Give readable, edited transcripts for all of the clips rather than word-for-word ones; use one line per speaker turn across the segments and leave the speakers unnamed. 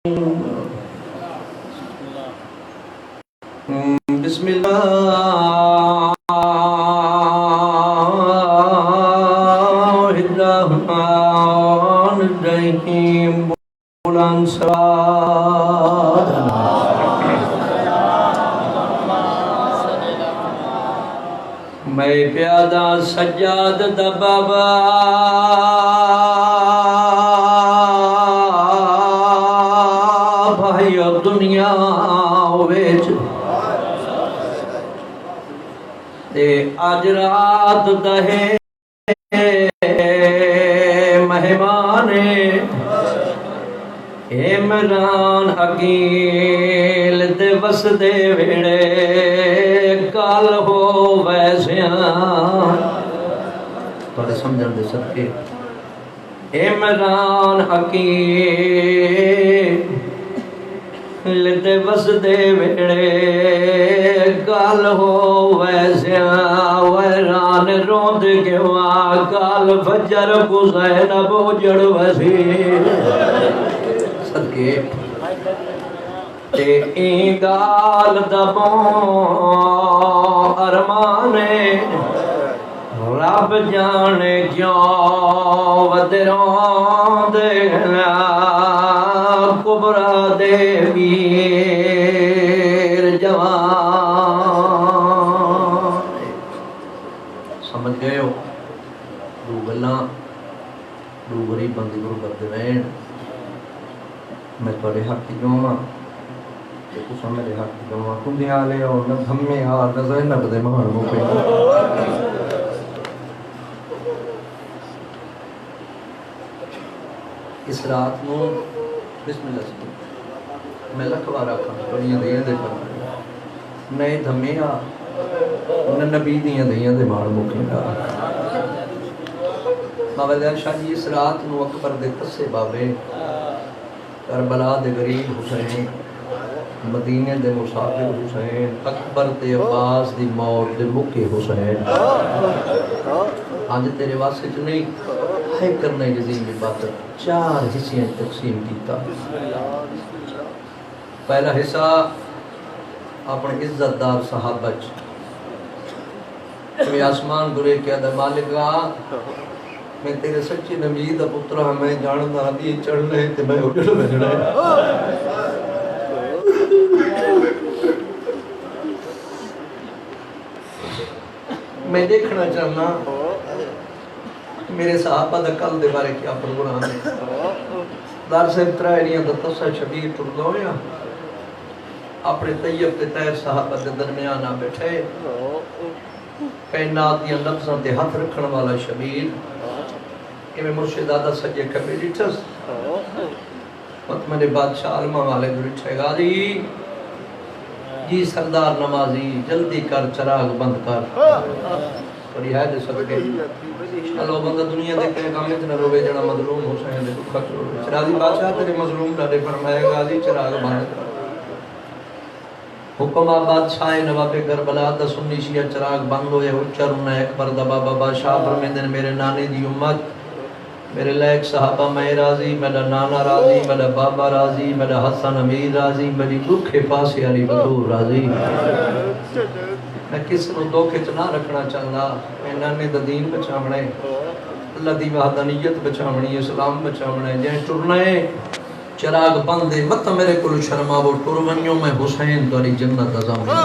بسم اللہ الرحمن الرحیم بلند صلوات میں پیادہ سجاد دا بابا بھائی دنیا ویچ تے آج رات دہے مہمان عمران حکیل دے بس دے ویڑے کال ہو ویسیاں تھوڑے سمجھن دے سکتے عمران حکیل دے بس دے ویڑے کال ہو ویسیاں ویران روند گوا کال فجر کو زینب جڑ وسی صدقے تے این گال دبوں ارمانے رب جانے کیوں ودروں دینا کبرا دے ویر جوان سمجھ گئے ہو دو گلاں دو غریب بندی غربت دوین میں توڑے حق کی گواں کہ کچھ میرے حق کی گواں تم بھی آلے ہو نہ دھمے آر نہ زینب دے مہر موپے اس رات نو بسم اللہ سے میں لکھوارا کھا پڑیاں دیاں دے پر نئے دھمے آ نہ نبی دیاں دے مہر موپے بابا دیر شاہ جی اس رات نو اکبر دے تسے بابے کربلا دے غریب حسین مدینے دے مسافر حسین اکبر تے عباس دی موت دے مکے حسین آج تیرے واسطے جو نہیں ہے کرنے جزیم عبادت چار حصیاں تقسیم کیتا پہلا حصہ اپنے عزت دار صحابہ میں آسمان گرے کیا دا مالکا میں تیرے سچی نبی دا پترہ میں جانتا دی چڑھنے تے میں اٹھڑ بجڑے میں دیکھنا چاہنا میرے صحابہ دا کل دے بارے کیا پروگرام ہے دار سے اترائیاں دا تسا شبیر ٹردو یا اپنے طیب تے تیر صحابہ دے درمیان آ بیٹھے کائنات یا لفظاں تے ہاتھ رکھن والا شبیر کہ میں مرشد آدھا سجے کبھی ریٹھس مطمئن بادشاہ علمہ والے گریٹھے گا جی سردار نمازی جلدی کر چراغ بند کر پڑی ہے دے سب کے چلو بندہ دنیا دے کے کام اتنا روے جڑا مظلوم حسین دے دکھا چلو چرازی بادشاہ تیرے مظلوم ڈالے فرمائے گا جی چراغ بند کر حکم بادشاہ نواب کربلا دا سنی شیعہ چراغ بند ہوئے اچھر انہیں اکبر دا بابا بادشاہ فرمیدن میرے نانے دی امت میرے لائق صحابہ میں راضی میرا نانا راضی میرا بابا راضی میرا حسن امیر راضی میری دکھے پاسے علی بطور راضی میں کس نو دوکھے چنا رکھنا چاہنا میں نانے دا دین بچامنے اللہ دی وحدانیت بچامنی اسلام بچامنے جائیں ٹرنے چراغ بندے مت میرے کل شرما وہ ٹرونیوں میں حسین دوری جنت ازامنا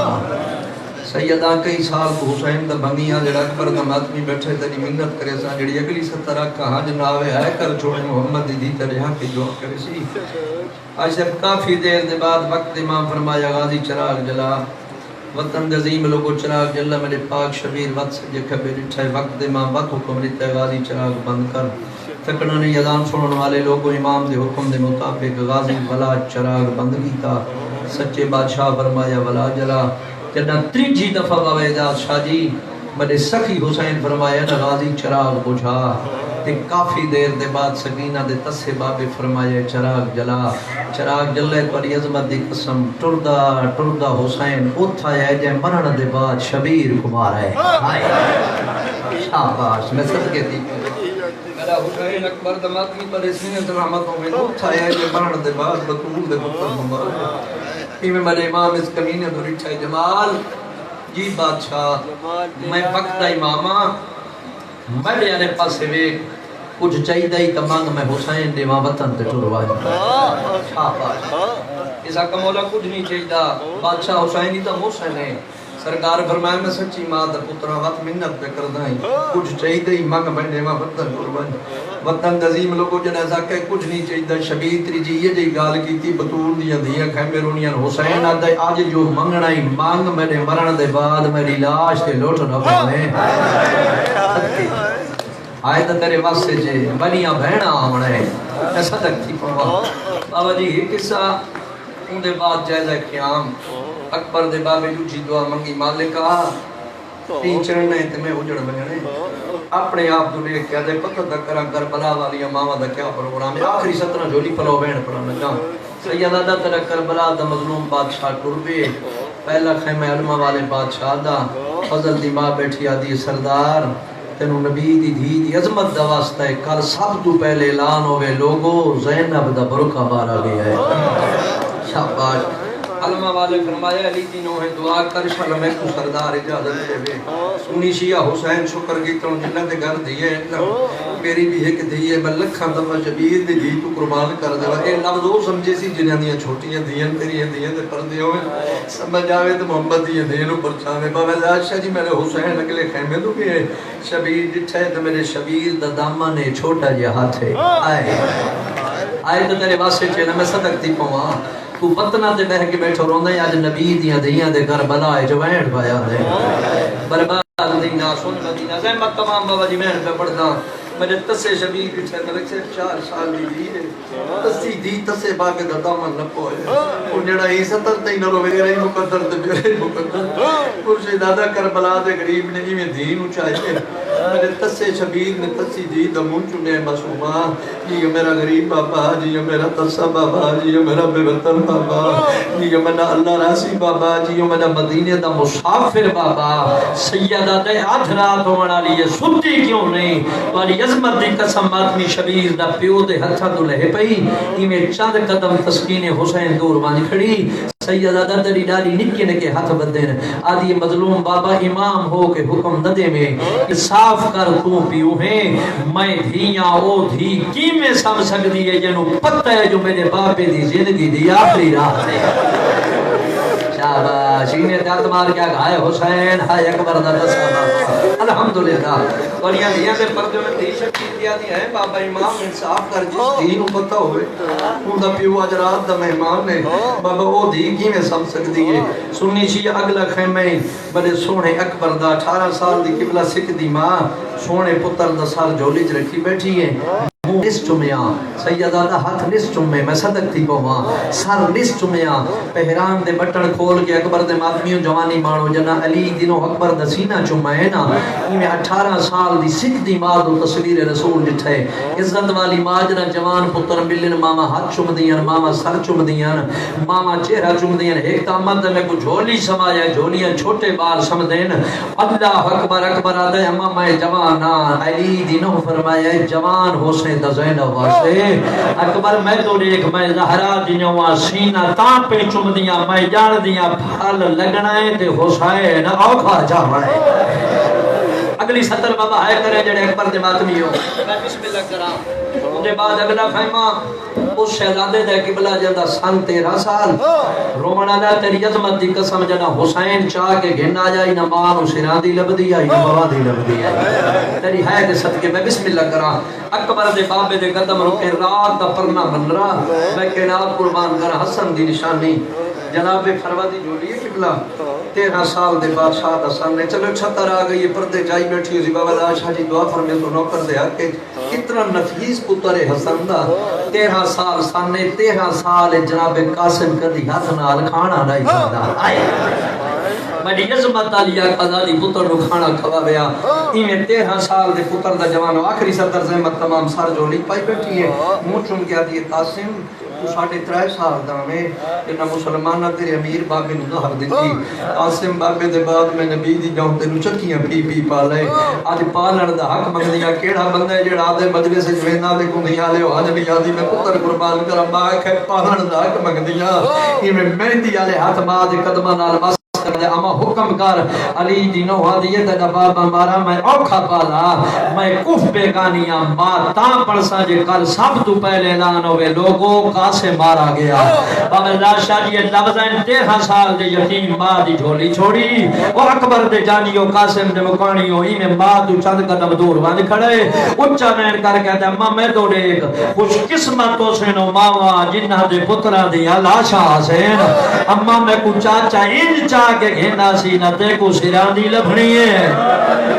سیدہ کئی سال کو حسین دا بنگیاں جڑا اکبر دا ماتمی بیٹھے تنی منت کرے سا جڑی اگلی سترہ کہاں جناوے آئے کر چھوڑے محمد دی ترہا کی دعا کرے سی آج جب کافی دیر دے بعد وقت امام فرمایا غازی چراغ جلا وطن عظیم لوگو چراغ جلا میرے پاک شبیر وقت سے جے کبھی رٹھائے وقت امام وقت حکم لیتا ہے غازی چراغ بند کر فکرنا نے یزان سنن والے لوگوں امام دے حکم دے مطابق غازی ولا چراغ بند کیتا سچے بادشاہ فرمایا ولا جلا جنہ تریجی دفعہ بابا اعجاز شاہ جی میرے سخی حسین فرمایا نا غازی چراغ بجھا تے کافی دیر دے بعد سکینہ دے تسے بابے فرمایا چراغ جلے پر عظمت دی قسم ٹردہ حسین اتھا ہے جے مرن دے بعد شبیر کمار ہے شاباش میں صدقے دی میرا حسین اکبر دماغی پر سینے رحمتوں میں نور چھایا ہے بنن دے بعد بطول دے پتر مبارک میں میرے امام اس کمینے دو رچھا جمال جی بادشاہ میں وقت دا امامہ میرے آنے پاسے ویک کچھ چاہی دائی تمانگ میں حسین دے ماں وطن تے ٹروائی شاہ بادشاہ اسا کا مولا کچھ نہیں چاہی دا بادشاہ حسین ہی تا حسین ہے سرکار فرمائے میں سچی ماں دا پترہ وقت منت پہ کردائیں کچھ چاہی دائی مانگ میں دے ماں وطن ٹروائی وطن دزیم لوگوں جنازہ کہ کچھ نہیں چاہی دا شبیر تری جی یہ جی گال کی تھی بطول دیا دیا خیمے رونیاں حسین آدھائی آج جو منگنا ہی مانگ میں دے مرن دے بعد میری لاش تے لوٹ نہ پانے آئے تو تیرے واسطے جے بنیاں بہنا آمنے ایسا تک تھی پڑھوا بابا جی یہ قصہ ان دے بعد جائزہ قیام اکبر دے بابے جو جی دعا منگی مالکہ تین چڑھنے تے میں اجڑ بگنے اپنے آپ دو لے کیا دے پتہ دکرہ کربلا والی ماما دا کیا پروگرام ہے آخری 17 جولی پلو بین پڑھنا جاؤں سیدہ دا ترہ کربلا دا مظلوم بادشاہ ٹربے پہلا خیمہ علمہ والے بادشاہ دا فضل دی ماں بیٹھی آدھی سردار تینو نبی دی دی عظمت دا واسطہ ہے کل سب تو پہلے اعلان ہوئے لوگو زینب دا برکہ مارا گیا ہے شاباش علمہ والے فرمایا علی دینوں ہے دعا کر شلمے کو سردار اجازت دے بے سنی شیعہ حسین شکر کی تو جنت گھر دیئے میری بھی ایک دیئے میں لکھاں دفعہ شبیر دی جی تو قربان کر دے اے لفظ وہ سمجھے سی جنہاں دیاں چھوٹیاں دیاں تیری دیاں دے پردے ہوئے سمجھ آوے تو محمد دیاں دیاں اوپر چھاوے بابا لاشا جی میرے حسین اگلے خیمے تو بھی ہے شبیر جٹھا ہے تو میرے شبیر دا دامن ہے چھوٹا جی ہاتھ ہے آئے تو تیرے واسطے چینا میں صدق تھی پہواں تو پتنا تے بہ کے بیٹھو روندے آج نبی دیاں دیاں دے کربلا ہے جو وینڈ پایا دے برباد دینا سن مدینہ زحمت تمام بابا جی میں پہ پڑھتا میرے تسے شبیر بچھے ملک سے 4 سال دی دی ہے تسی دی تسے باقی دا دامن لپو ہے اور جڑا ہی 70 تے نہ روے رہی مقدر تے میرے مقدر پرشے دادا کربلا دے غریب نے میں دین اچھائے میرے تسے شبیر نے تسی دی دا منہ چنے مسوما جی میرا غریب بابا جی میرا تسا بابا جی میرا بے وطن بابا جی میرا اللہ راسی بابا جی میرا مدینے دا مسافر بابا سیدہ دے آدھ رات ہونا لیے سنتی کیوں نہیں والی عظمت دی قسم آدمی شبیر دا پیو دے ہتھا تو لہے پئی ایمیں چند قدم تسکین حسین دور بانی کھڑی سیدہ دا تری ڈالی نکے نکے ہاتھ بدین آدھی مظلوم بابا امام ہو کے حکم نہ دے میں صاف کر تو پیو ہیں میں دھیاں او دھی کی میں سم سکتی ہے جنہوں پتہ ہے جو میرے باپے دی زندگی دی آخری راہ ہے شاباش انہیں دات مار کیا گھائے حسین ہائے اکبر دا دسا بابا الحمدللہ اور یہ دے پردے میں دی شکتی دیا دی ہے بابا امام انصاف کر جس دین پتہ ہوئے ان دا پیو اجرات دا مہمان نے بابا او دی کی میں سم سکتی ہے سنی شیعہ اگلا خیمہ بڑے سونے اکبر دا 18 سال دی قبلہ سکھ دی ماں سونے پتر دا سار جولی چ رکھی بیٹھی ہے نس چمیاں سیدہ دا ہاتھ نس چمے میں صدق تھی پہواں سر نس چمیاں پہران دے بٹن کھول کے اکبر دے ماتمیوں جوانی مانو جنا علی دنوں اکبر دا سینہ چمائے نا میں 18 سال دی سکھ دی ماں دو تصویر رسول جٹھے عزت والی ماں جنا جوان پتر ملن ماما ہاتھ چم دیاں ماما سر چم دیاں ماما چہرہ چم دیاں ایک تامت میں کو جھولی سمایا جھولیاں چھوٹے بال سم دین اللہ اکبر اکبر آدھے اما میں جوانا علی دنوں فرمایا جوان حسین دا زینب واسطے اکبر میں تو دیکھ میں زہرا دیاں وا سینہ تاں پہ چم دیاں میں جان دیاں پھل لگنا ہے تے حسین اوکھا جا رہا ہے اگلی 70 بابا ہے کرے جڑے اکبر دے ماتمی ہو میں بسم اللہ کراں ان دے بعد اگلا خیمہ اس شہزادے دے قبلہ جندا سن 13 سال رومن آدھا تیری عظمت دی قسم جنا حسین چاہ کے گھن آ جائی نہ ماں نو سرا دی لب دی آئی نہ بابا دی لب دی آئی تیری ہے دے صدقے میں بسم اللہ کراں اکبر دے بابے دے قدم رکے رات دا پرنا بن رہا میں کائنات قربان کر حسن دی نشانی جناب فروادی جوڑی ہے قبلہ 13 سال دے بادشاہ دا سامنے چلو چھتر آ گئی پردے جائی بیٹھی ہوئی بابا داشاہ جی دعا فرمے تو نوکر دے آکے کتنا نفیس پتر حسن دا 13 سال سامنے 13 سال جناب قاسم کدی ہاتھ نال کھانا نہیں کھانا آئے بڑی عظمت علی آزادی پتر نو کھانا کھوا بیا ایویں 13 سال دے پتر دا جوانو آخری 70 زحمت تمام سر جولی پائی بیٹھی ہے منہ چن گیا دی قاسم تو 3.5 سال دا میں کہ نہ مسلمان نہ تیرے امیر بابے نو ظہر دیتی قاسم بابے دے بعد میں نبی دی جاؤں تینوں چکیاں پی پی پا لے آج پالن دا حق منگدیاں کیڑا بندہ ہے جڑا آدھے مجلس جوینا دے کندیاں لے آج بھی آدھی میں پتر قربان کرم باکھ ہے پالن دا حق منگدیاں یہ میں مہندی آلے ہاتھ ماں دے قدمہ نال بس اما حکم کر علی دینو حدیت دا بابا مارا میں اوکھا پالا میں کف بیگانیاں ماں تاں پڑسا جے کل سب تو پہلے اعلان ہوئے لوگوں قاسم مارا گیا بابا اللہ شاہ یہ لفظیں 13 سال دے یتیم ماں دی جھولی چھوڑی اور اکبر دے جانیو قاسم دے مکانیو ہی میں ماں تو چند قدم دور بند کھڑے اچھا مین کر کہتا ہے ماں میں تو دیکھ خوش قسمتوں سے نو ماما جنہ دے پترہ دیا لاشا حسین اما میں کو چاچا انج چاہ کے گھینا سی نہ تے کو سران دی لبھنی ہے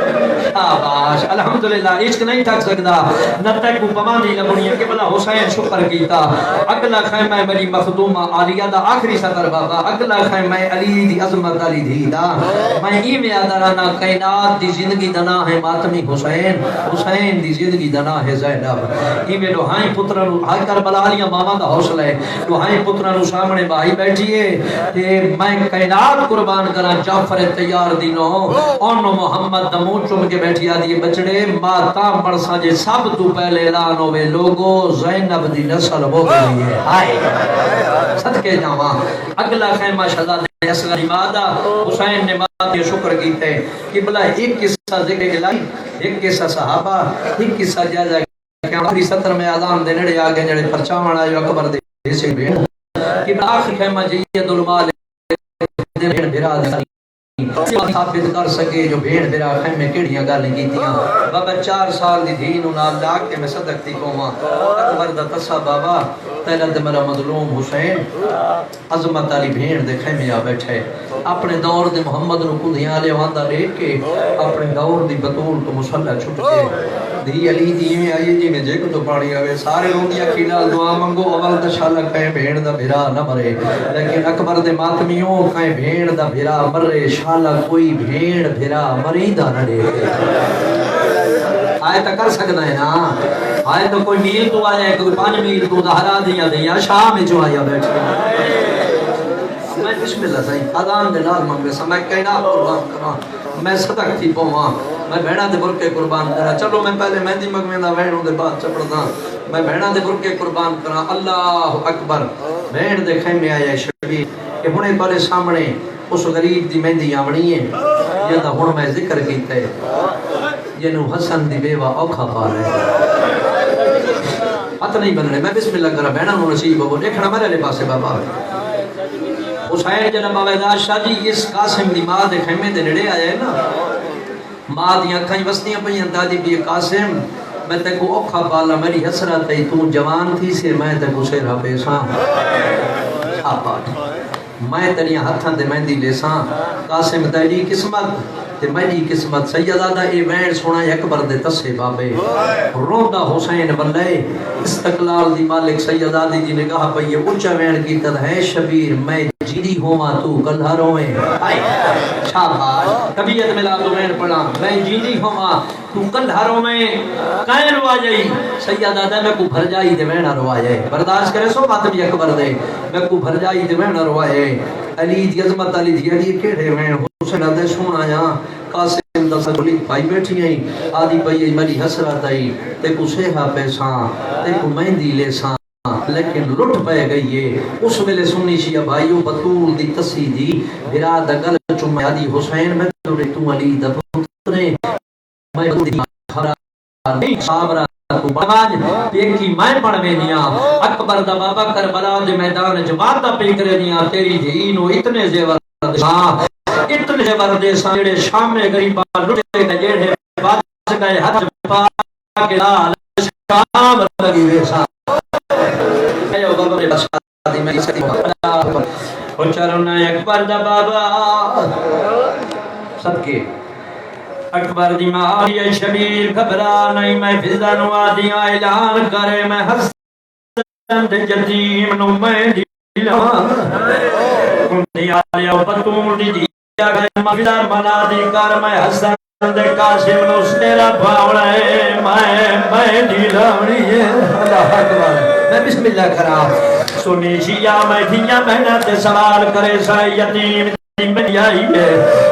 شاباش الحمدللہ عشق نہیں تھک سکتا نہ تے کو پمان دی لبھنی ہے کہ بلا حسین شکر کیتا اگلا خیمہ میری مخدومہ عالیہ دا آخری سطر بابا اگلا خیمہ علی دی عظمت علی دی دا میں ای میں آدھرانا کائنات دی زندگی دنا ہے ماتمی حسین حسین دی زندگی دنا ہے زینب ای میں دوہائیں پترانو ہائی کربلا علیہ ماما دا حوصلہ ہے دوہائیں پترانو سامنے بائی بیٹھئے تے میں کائنات قربان کرا جعفر تیار دینو اونو محمد دمو چم کے بیٹھیا دیئے بچڑے ماتا پڑسا جے سب تو پہلے اعلان ہوئے لوگو زینب دی نسل ہو گئی ہے ہائے صدقے جاواں اگلا خیمہ شہزادہ اصغر مادہ حسین نے ماں کے شکر کیتے کہ بلا ایک قصہ ذکر الہی ایک قصہ صحابہ ایک قصہ جائزہ کہ آخری سطر میں اذان دے نڑے آگے جڑے پرچاون آئے اکبر دے حصے بھیڑ کہ آخری خیمہ جیت المال بھیڑ بھیرا دی ثابت کر سکے جو بھیڑ بھیرا خیمے کیڑیاں گالیں کیتیاں بابا 4 سال دی دین انہاں لاکھ کے میں صدق تھی کہواں اکبر دا تسا بابا تیرد میرا مظلوم حسین عظمت علی بھیڑ دے خیمے آ بیٹھے اپنے دور دے محمد نو کندیاں لے واندہ لے کے اپنے دور دی بطول تو مسلح چھٹ کے دی علی دی میں آئیے جی میں جیک تو پانی آوے سارے روندیاں کھیلا دعا منگو اول دشالہ کہیں بھیڑ دا بھیرا نہ مرے لیکن اکبر دے ماتمیوں کہیں بھیڑ دا بھیرا مرے شالہ کوئی بھیڑ بھیرا مریدہ نہ دے آئے تو کر سکتا ہے نا آئے تو کوئی میل تو آیا ہے کوئی 5 میل تو دہرا دیا دیا شاہ میں جو آیا بیٹھے میں بسم اللہ صحیح اذان دے نال منگے سا میں کہنا قربان کرا میں صدق تھی پواں میں بھیڑا دے برکے قربان کرا چلو میں پہلے مہندی مگویں دا وینوں دے بعد چپڑدا میں بھیڑا دے برکے قربان کرا اللہ اکبر بھیڑ دے خیمے آیا شبیر کہ ہنے پہلے سامنے اس غریب دی مہندی آونی ہے یہ دا ہن میں ذکر کیتا ہے جنوں حسن دی بیوہ اوکھا پا رہے ہاتھ نہیں بننے میں بسم اللہ کرا بہنا نو نصیب ہو دیکھنا میرے لے پاسے بابا حسین جناب باویدہ شاہ جی اس قاسم دی ماں دے خیمے دے نڑے آیا ہے نا ماں دی اکھائیں وستیاں پہیاں دادی بھی قاسم میں تے کو اوکھا پالا میری حسرت ہے تو جوان تھی سے میں تے کو سیرہ پیساں آپاٹ میں تنیا ہتھاں دے مہندی لیساں قاسم تیری قسمت تے میری قسمت سیدہ دا اے وین سونا اکبر دے تسے بابے روندہ حسین بلے استقلال دی مالک سیدہ دی جی نے کہا پہ یہ اچھا وین کی تد ہے شبیر میں جیدی ہوا تو کلھاروں میں شاباش طبیعت ملا تو وین پڑا میں جیدی ہوا تو کلھاروں میں کائن روا جائی سیدہ دا میں کو بھر جائی دے وین روا جائے برداشت کرے سو بات بھی اکبر دے میں کو بھر جائی دے وین روا جائے علی دی عظمت علی دی علی کیڑے وین حسین دے سونا یا قاسم دا سگلی پائی بیٹھی ہیں آدھی پئی میری حسرت آئی تے کو سیہا پیساں تے کو مہندی لے ساں لیکن لٹ پہ گئی ہے اس ویلے سنی شیعہ بھائیو بطول دی تسی دی بھرا دا گل چمہ آدھی حسین میں تو علی دا پترے میں دی خرا نہیں صابرہ تو بڑھاج دیکھی میں پڑھوے دیا اکبر دا بابا کربلا دے میدان جواب دا پہ کرے دیا تیری دینو اتنے زیور دشاں اتنے زیور دے ساڑے شام میں گریبا لٹے گا جیڑے باز گئے حج پاک لال شام لگی ویسا ایو بابا نے بسادی میں سکتی ہوں چرنا اکبر دا بابا صدقے اکبر دی ماریہ شبیر گھبرا نہیں میں فضل وادیاں اعلان کرے میں حسن دے یتیم نو میں دلاں کنی آلیا پتون دی دیا گئے مفدر بنا دی کر میں حسن دے قاسم نو سیرا پاوڑے میں دلاونی ہے اللہ اکبر میں بسم اللہ کرا سنی شیعہ میں دیا محنت سوال کرے سا یتیم میں آئی ہے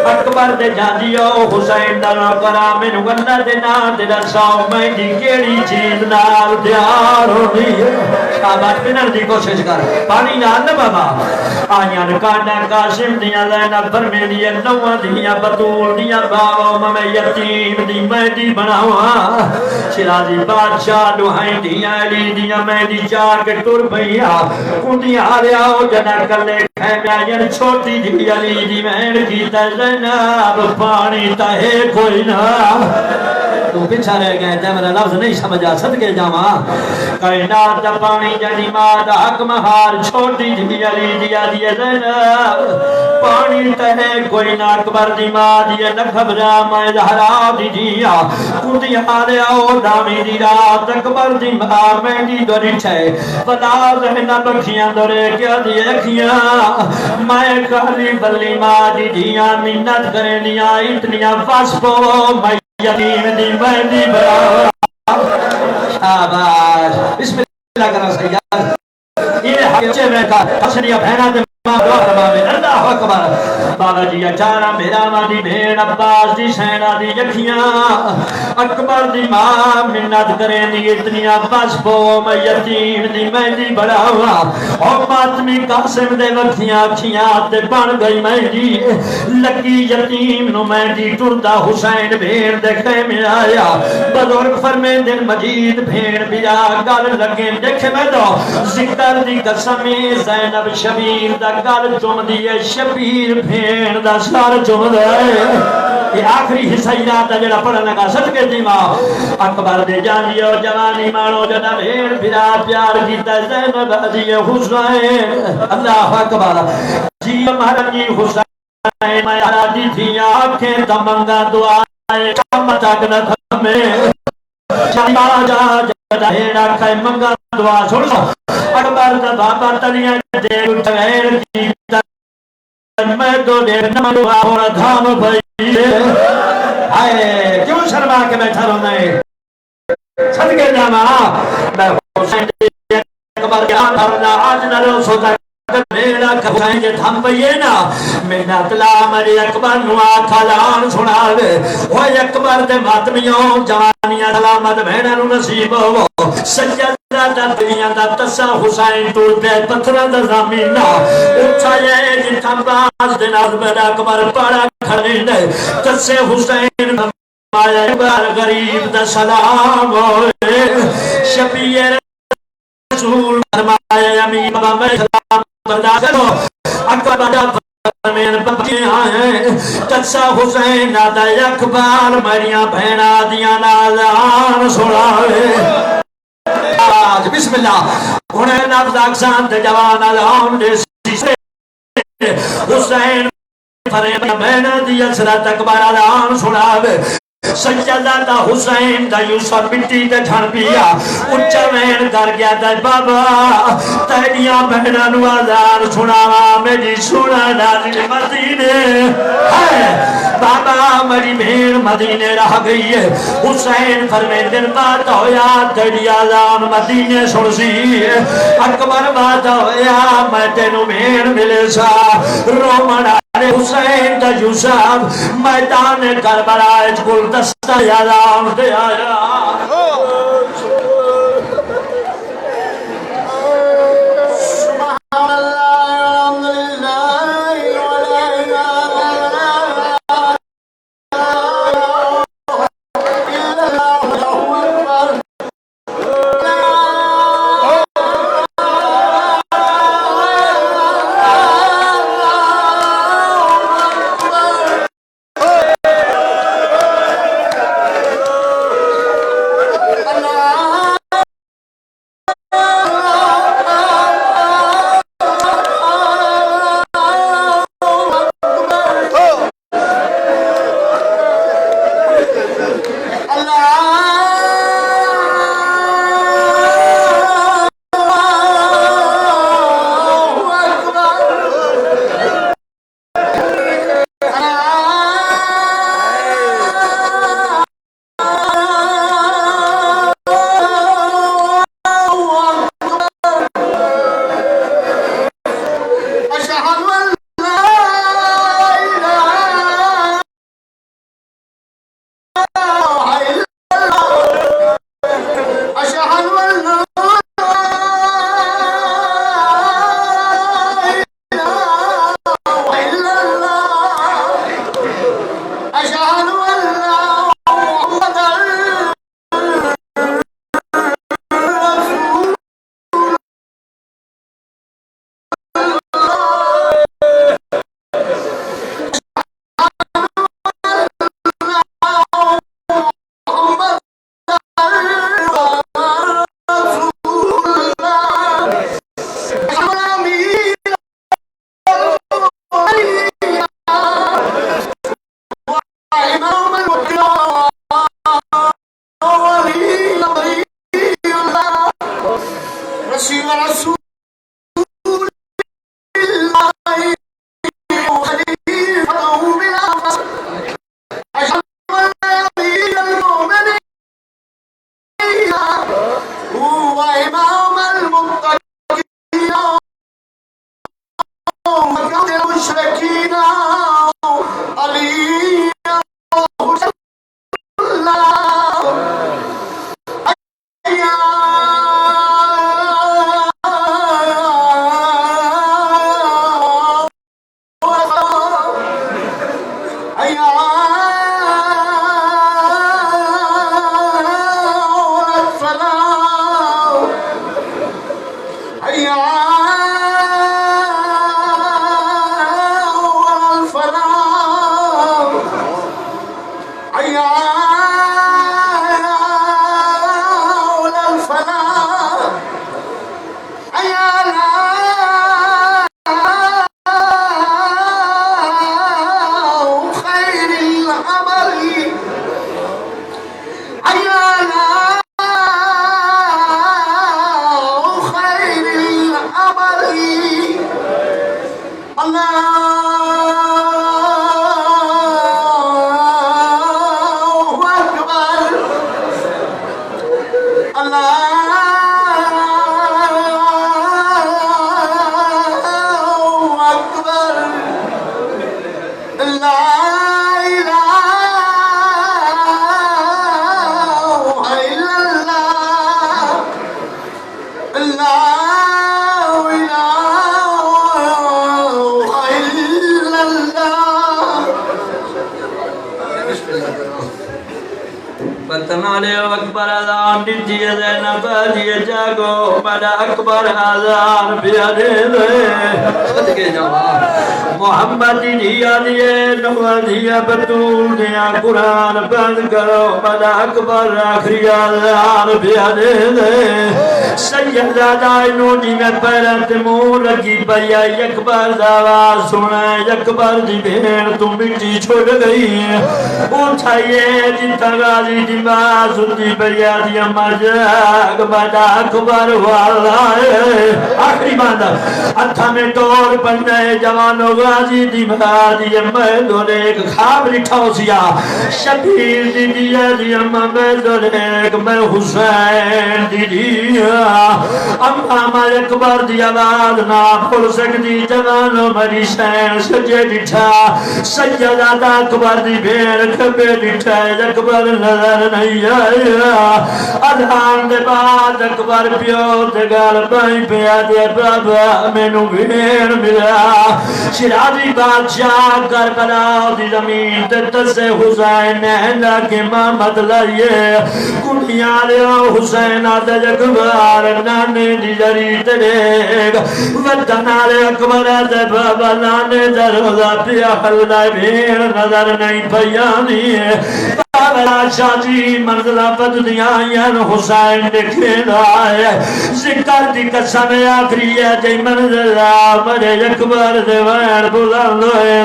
اکبر دے جانجیو حسین دا نوکرا مینوں گندا دے نام تے دساؤ میں دی کیڑی چیز نال تیار ہونی ہے شاباش پنن دی کوشش کر پانی نال نہ بابا آیاں کاڈا قاسم دیاں زینب فرمیندی ہے نواں دیاں بطول دیاں باو میں یتیم دی میں دی بناواں شرازی بادشاہ لوہائی دیاں علی دیاں میں دی چار کے ٹر پئیاں کندیاں آلیا او جنا کلے خیمیاں چھوٹی دی علی دی مہر کی زینب پانی تہے کوئی نہ تو پیچھا رہ گئے تے میرا لفظ نہیں سمجھا صدقے جاواں کائنات دا پانی جڑی ماں دا حق مہار چھوٹی دی علی دی آدھی زینب پانی تہے کوئی نہ اکبر دی ماں دی نہ گھبرا میں زہرا دی دیا کندی ہارے او دامی دی رات اکبر دی ماں میں دی دوری چھے پتا زینب کھیاں دورے کیا دی کھیاں میں کالی بلی ماں دی دیا منت کریں دیا اتنیا فاسپو میں یتیم دی میں دی برا شاباش بسم اللہ کرنا سیاد یہ حقیقے میں کا حسنیہ بہنہ دے اللہ اکبر بابا جی اچارا میرا مادی بھین عباس دی سینہ دی یکھیاں اکبر دی ماں منت کریں دی اتنی عباس پو میں یتیم دی میں دی بڑا ہوا اور ماتمی قاسم دے وقتیاں کھیاں تے بن گئی میں دی لکی یتیم نو میں دی ٹردہ حسین بھین دیکھے میں آیا بزرگ فرمین دن مجید بھین بیا گل لگیں دیکھے میں دو ذکر دی قسمی زینب شبیر دا گل چم دیئے شبیر بھین دا سار چم دے یہ آخری حصہ رات جڑا پڑھنے کا صدقے دی ماں اکبر دے جانیو جوانی مانو جڑا بھین پھرا پیار کیتا زینب دی حسین اللہ اکبر جی مہرنی حسین میں آدھی تھی آنکھیں تمنگا دعائے کم تک نہ تھمیں چاہا جا جڑا بھین آنکھیں منگا دعا چھوڑ سو اکبر دا بابا تلیاں دے اٹھویر کیتا میں تو دیر نمڑوا اور دھام بھئی آئے کیوں شرما کے بیٹھا رونے صدقے جاما میں حسین دے اکبر کے آنکھا آج نہ رو سوتا میرا کھائیں جے تھم پئیے نا میرا تلا مری اکبر نو آکھا لان سنا دے وہ اکبر دے ماتمیوں جوانیاں سلامت بھیڑا نو نصیب ہو سجدہ دا دنیا دا تسا حسین ٹوٹ پہ پتھرہ دا زمینہ اچھا یہ جتھا باز دن اکبر اکبر پڑا کھڑی دے تسے حسین مایا اکبر غریب دا سلام ہوئے شبیر رسول فرمایا امین بابا میں سلام برداشت کرو اکبر بڑا فرمین بچے آئیں تسا حسین آدھا اکبر مریاں بھینا دیاں نازان سڑاوے آج بسم اللہ انہیں نفذ اکسان تے جوان علام دے سیسے حسین فرمین بھینا دی اثرت اکبر علام سڑاوے سجدہ دا حسین دا یوسف مٹی تے جھڑ پیا اچھا وین کر گیا دا بابا تیڑیاں بہنہ نوازار سناوا میری سنا نازل مدینے بابا میری بہن مدینے رہ گئی ہے حسین فرمین دن بات ہویا تیڑی آزان مدینے سن سی اکبر بات ہویا میں تینو بہن ملے سا رومن حسین دا یوسف میدان کربلا گل دستہ یادان دے آیا فتنالے اکبر آزان دیجئے زینب آجئے جاگو بڑا اکبر آزان پیارے دے صدقے جواب محمد دیا دیے نوہ دیا بطول دیا قرآن بند کرو بڑا اکبر آخری آزان پیارے دے سیدہ دائنو جی میں پیرت مور رکی پیا اکبر دعویٰ سنا اکبر دی بھیڑ تم مٹی چھوڑ گئی اٹھائیے جتا غازی دی سنتی بریادی امر جاگ بڑا اکبر والا آخری باندھا اتھا میں ٹور پڑھنے جوانو غازی دی بریادی امر دولے ایک خواب لکھا ہو سیا شبیر دی دیا دی امر دولے ایک میں حسین دی دیا امام اکبر دی آواز نا پھول سکتی جوانو مری شین سجے ڈٹھا سجدہ اکبر دی بھیڑ کبے ڈٹھا اکبر نظر نہیں آیا ادھان دے بعد اکبر پیو دے گال بائی پیا دے بابا مینو بھیڑ ملا شرازی بادشاہ کربلا دی زمین تے تسے حسین نہنگا کے محمد لائیے کنیاں لے حسین آدھے اکبر نانے دی جری تریگ ودنا لے اکبر آدھے بابا نانے دروزہ پیا خلدہ بھیڑ نظر نہیں پیانی بابا شاہ جی منزلہ پد دیا یان حسین دیکھے دائے ذکر دی قسم آخری ہے جی منزلہ مرے اکبر دیوان بلند ہوئے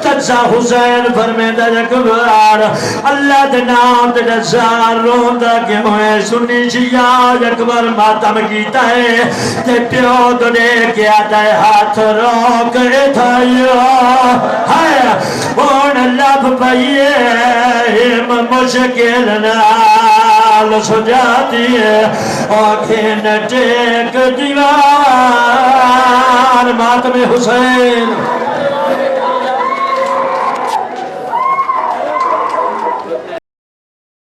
تجھا حسین فرمیدہ اکبر اللہ دے نام دے نزار روندہ کے ہوئے سنی شیعہ اکبر ماتم کیتا ہے تے پیو دو دے کے آتا ہے ہاتھ روک اتھائیو ہائے اون لب پائیے مشکل نال سجاتی ہے آنکھیں نہ ٹیک دیوار ماتم حسین